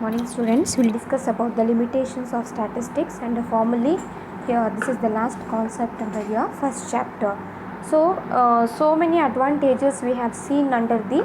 Morning students, we will discuss about the limitations of statistics and formally here this is the last concept under your first chapter. So many advantages we have seen under the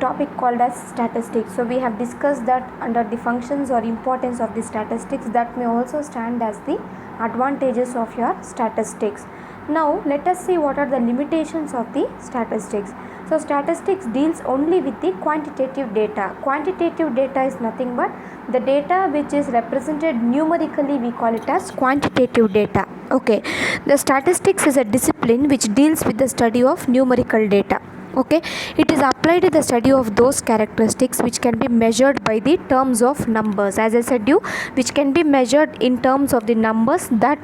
topic called as statistics. So we have discussed that under the functions or importance of the statistics that may also stand as the advantages of your statistics. Now let us see what are the limitations of the statistics. So statistics deals only with the quantitative data. Quantitative data is nothing but the data which is represented numerically, we call it as quantitative data. Okay, the statistics is a discipline which deals with the study of numerical data. Okay, it is applied to the study of those characteristics which can be measured by the terms of numbers. As I said you, which can be measured in terms of the numbers, that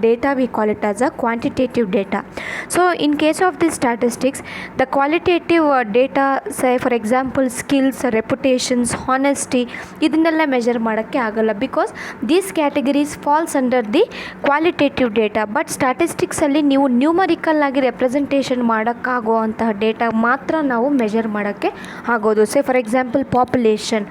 data we call it as a quantitative data. So in case of the statistics, the qualitative data, say for example skills, reputations, honesty, ಇದನ್ನೆಲ್ಲ measure ಮಾಡೋಕ್ಕೆ ಆಗಲ್ಲ because these categories falls under the qualitative data. But ಸ್ಟ್ಯಾಟಿಸ್ಟಿಕ್ಸಲ್ಲಿ ನೀವು numerical ಆಗಿ representation ಮಾಡೋಕ್ಕಾಗೋ ಅಂತಹ data ಮಾತ್ರ ನಾವು measure ಮಾಡೋಕ್ಕೆ ಆಗೋದು. Say for example population,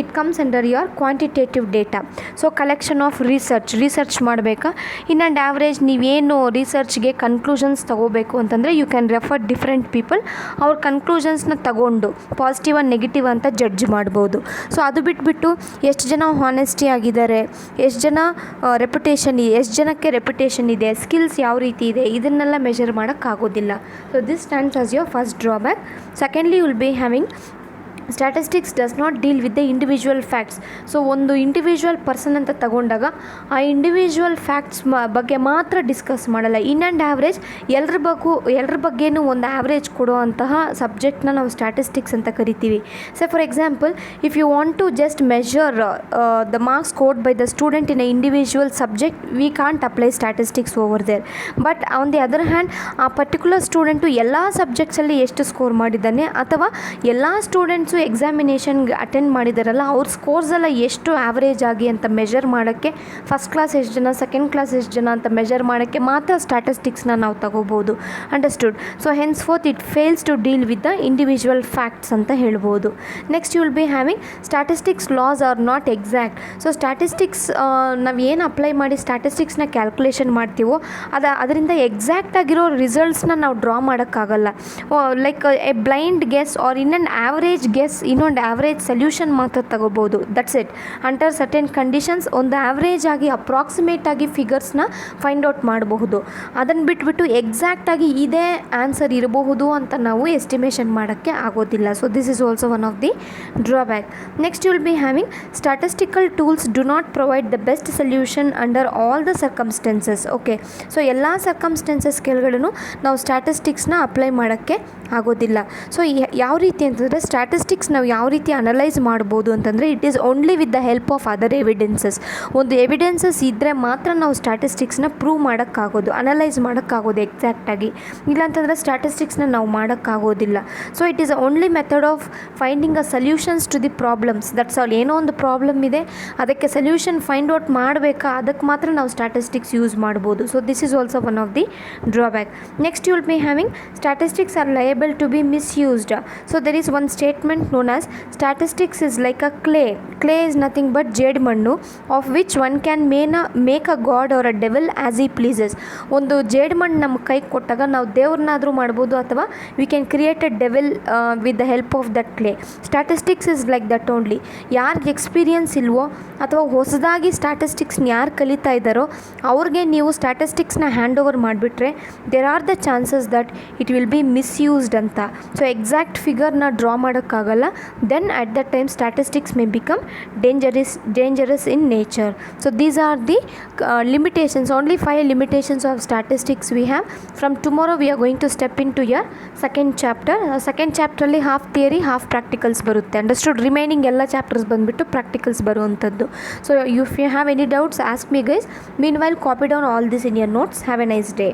it comes under your quantitative data. So collection of research ಮಾಡಬೇಕಾ, ಇನ್ ಆ್ಯಂಡ್ ಆ್ಯಾವ್ರೇಜ್ ನೀವೇನು ರಿಸರ್ಚ್ಗೆ ಕನ್ಕ್ಲೂಷನ್ಸ್ ತೊಗೋಬೇಕು ಅಂತಂದರೆ you can refer different people, ಅವ್ರ ಕನ್ಕ್ಲೂಷನ್ಸ್ನ ತಗೊಂಡು ಪಾಸಿಟಿವ್ ಆ್ಯಂಡ್ ನೆಗೆಟಿವ್ ಅಂತ ಜಡ್ಜ್ ಮಾಡ್ಬೋದು. ಸೊ ಅದು ಬಿಟ್ಬಿಟ್ಟು ಎಷ್ಟು ಜನ ಹಾನೆಸ್ಟಿ ಆಗಿದ್ದಾರೆ, ಎಷ್ಟು ಜನ ಎಷ್ಟು ಜನಕ್ಕೆ ರೆಪ್ಯುಟೇಷನ್ ಇದೆ, ಸ್ಕಿಲ್ಸ್ ಯಾವ ರೀತಿ ಇದೆ, ಇದನ್ನೆಲ್ಲ ಮೆಜರ್ ಮಾಡೋಕ್ಕಾಗೋದಿಲ್ಲ. So this stands as your first drawback. Secondly will be having statistics does not deal with the individual facts. So ಒಂದು ಇಂಡಿವಿಜುವಲ್ ಪರ್ಸನ್ ಅಂತ ತಗೊಂಡಾಗ ಆ ಇಂಡಿವಿಜುವಲ್ ಫ್ಯಾಕ್ಟ್ಸ್ ಬಗ್ಗೆ ಮಾತ್ರ ಡಿಸ್ಕಸ್ ಮಾಡಲ್ಲ. ಇನ್ ಆ್ಯಂಡ್ ಆ್ಯಾವ್ರೇಜ್ ಎಲ್ಲರ ಬಗ್ಗೆನೂ ಒಂದು ಆ್ಯಾವ್ರೇಜ್ ಕೊಡುವಂತಹ ಸಬ್ಜೆಕ್ಟ್ನ ನಾವು ಸ್ಟ್ಯಾಟಿಸ್ಟಿಕ್ಸ್ ಅಂತ ಕರಿತೀವಿ. So for example if you want to just measure the marks scored by the student in a individual subject, we can't apply statistics over there. But on the other hand ಆ particular student ಎಲ್ಲ ಸಬ್ಜೆಕ್ಟ್ಸಲ್ಲಿ ಎಷ್ಟು score ಮಾಡಿದ್ದಾನೆ ಅಥವಾ ಎಲ್ಲ students ಎಕ್ಸಾಮಿನೇಷನ್ಗೆ attend ಮಾಡಿದಾರಲ್ಲ ಅವ್ರ ಸ್ಕೋರ್ಸೆಲ್ಲ ಎಷ್ಟು ಆ್ಯಾವ್ರೇಜ್ ಆಗಿ ಅಂತ ಮೆಜರ್ ಮಾಡೋಕ್ಕೆ, ಫಸ್ಟ್ ಕ್ಲಾಸ್ ಎಷ್ಟು ಜನ, ಸೆಕೆಂಡ್ ಕ್ಲಾಸ್ ಎಷ್ಟು ಜನ ಅಂತ ಮೆಜರ್ ಮಾಡೋಕ್ಕೆ ಮಾತ್ರ ಸ್ಟ್ಯಾಟಿಸ್ಟಿಕ್ಸ್ನ ನಾವು ತಗೋಬೋದು. Understood? So hence forth it fails to deal with the individual facts ಅಂತ ಹೇಳ್ಬೋದು. Next you will be having statistics laws are not exact. So statistics ನಾವು ಏನು ಅಪ್ಲೈ ಮಾಡಿ ಸ್ಟ್ಯಾಟಿಸ್ಟಿಕ್ಸ್ನ ಕ್ಯಾಲ್ಕುಲೇಷನ್ ಮಾಡ್ತೀವೋ ಅದರಿಂದ ಎಕ್ಸಾಕ್ಟ್ ಆಗಿರೋ ರಿಸಲ್ಟ್ಸ್ನ ನಾವು ಡ್ರಾ ಮಾಡೋಕ್ಕಾಗಲ್ಲ. Like a blind guess or in an average guess, ಇನ್ನೊಂದು ಆ್ಯಾವ್ರೇಜ್ ಸೊಲ್ಯೂಷನ್ ಮಾತ್ರ ತಗೋಬೋದು. That's it. Under certain conditions ಒಂದು ಆ್ಯಾವ್ರೇಜ್ ಆಗಿ ಅಪ್ರಾಕ್ಸಿಮೇಟ್ ಆಗಿ ಫಿಗರ್ಸ್ನ ಫೈಂಡ್ ಔಟ್ ಮಾಡಬಹುದು. ಅದನ್ನು ಬಿಟ್ಬಿಟ್ಟು ಎಕ್ಸಾಕ್ಟಾಗಿ ಇದೇ ಆನ್ಸರ್ ಇರಬಹುದು ಅಂತ ನಾವು ಎಸ್ಟಿಮೇಷನ್ ಮಾಡೋಕ್ಕೆ ಆಗೋದಿಲ್ಲ. So this is also one of the drawback. Next you will be having statistical tools do not provide the best solution under all the circumstances. Okay, so ಎಲ್ಲ ಸರ್ಕಮ್ಸ್ಟೆನ್ಸಸ್ ಕೆಳಗಡೆ ನಾವು ಸ್ಟ್ಯಾಟಿಸ್ಟಿಕ್ಸ್ನ ಅಪ್ಲೈ ಮಾಡೋಕ್ಕೆ ಆಗೋದಿಲ್ಲ. ಸೊ ಯಾವ ರೀತಿ ಅಂತಂದರೆ ಸ್ಟ್ಯಾಟಿಸ್ಟಿಕ್ಸ್ ನಾವು ಯಾವ ರೀತಿ ಅನಲೈಸ್ ಮಾಡ್ಬೋದು ಅಂತಂದರೆ it is only with the help of other evidences. ಒಂದು ಎವಿಡೆನ್ಸಸ್ ಇದ್ದರೆ ಮಾತ್ರ ನಾವು ಸ್ಟ್ಯಾಟಿಸ್ಟಿಕ್ಸ್ನ ಪ್ರೂವ್ ಮಾಡೋಕ್ಕಾಗೋದು, ಅನಲೈಸ್ ಮಾಡೋಕ್ಕಾಗೋದು ಎಕ್ಸಾಕ್ಟಾಗಿ. ಇಲ್ಲಾಂತಂದರೆ ಸ್ಟ್ಯಾಟಿಸ್ಟಿಕ್ಸ್ನ ನಾವು ಮಾಡೋಕ್ಕಾಗೋದಿಲ್ಲ. So it is only method of finding a solutions to the problems. That's all. ಏನೋ ಒಂದು ಪ್ರಾಬ್ಲಮ್ ಇದೆ, ಅದಕ್ಕೆ ಸೊಲ್ಯೂಷನ್ ಫೈಂಡ್ ಔಟ್ ಮಾಡಬೇಕಾ, ಅದಕ್ಕೆ ಮಾತ್ರ ನಾವು ಸ್ಟ್ಯಾಟಿಸ್ಟಿಕ್ಸ್ ಯೂಸ್ ಮಾಡ್ಬೋದು. So this is also one of the drawback. Next you will be having statistics are liable to be misused. So there is one statement known as statistics is like a clay is nothing but jade ಮಣ್ಣು of which one can make a god or a devil as he pleases. ಒಂದು jade ಮಣ್ಣು ನಮ್ಮ ಕೈಗೆ ಕೊಟ್ಟಾಗ ನಾವು ದೇವ್ರನ್ನಾದರೂ ಮಾಡ್ಬೋದು ಅಥವಾ we can create a devil with the help of that clay. Statistics is like that only. ಯಾರಿಗೆ ಎಕ್ಸ್ಪೀರಿಯನ್ಸ್ ಇಲ್ವೋ ಅಥವಾ ಹೊಸದಾಗಿ ಸ್ಟ್ಯಾಟಿಸ್ಟಿಕ್ಸ್ನ ಯಾರು ಕಲಿತಾ ಇದ್ದಾರೋ ಅವ್ರಿಗೆ ನೀವು ಸ್ಟ್ಯಾಟಿಸ್ಟಿಕ್ಸ್ನ ಹ್ಯಾಂಡ್ ಓವರ್ ಮಾಡಿಬಿಟ್ರೆ there are the chances that it will be misused ಅಂತ. ಸೊ ಎಕ್ಸಾಕ್ಟ್ ಫಿಗರ್ನ ಡ್ರಾ ಮಾಡೋಕ್ಕಾಗಲ್ಲ. then at that time statistics may become dangerous in nature. So these are the limitations, only 5 limitations of statistics we have. From tomorrow we are going to step into your second chapter. Second chapter ಅಲ್ಲಿ half theory half practicals ಬರುತ್ತೆ. Understood? Remaining ಎಲ್ಲ chapters ಬಂದುಬಿಟ್ಟು practicals ಬರುವಂಥದ್ದು. So if you have any doubts ask me guys. Meanwhile copy down all this in your notes. Have a nice day.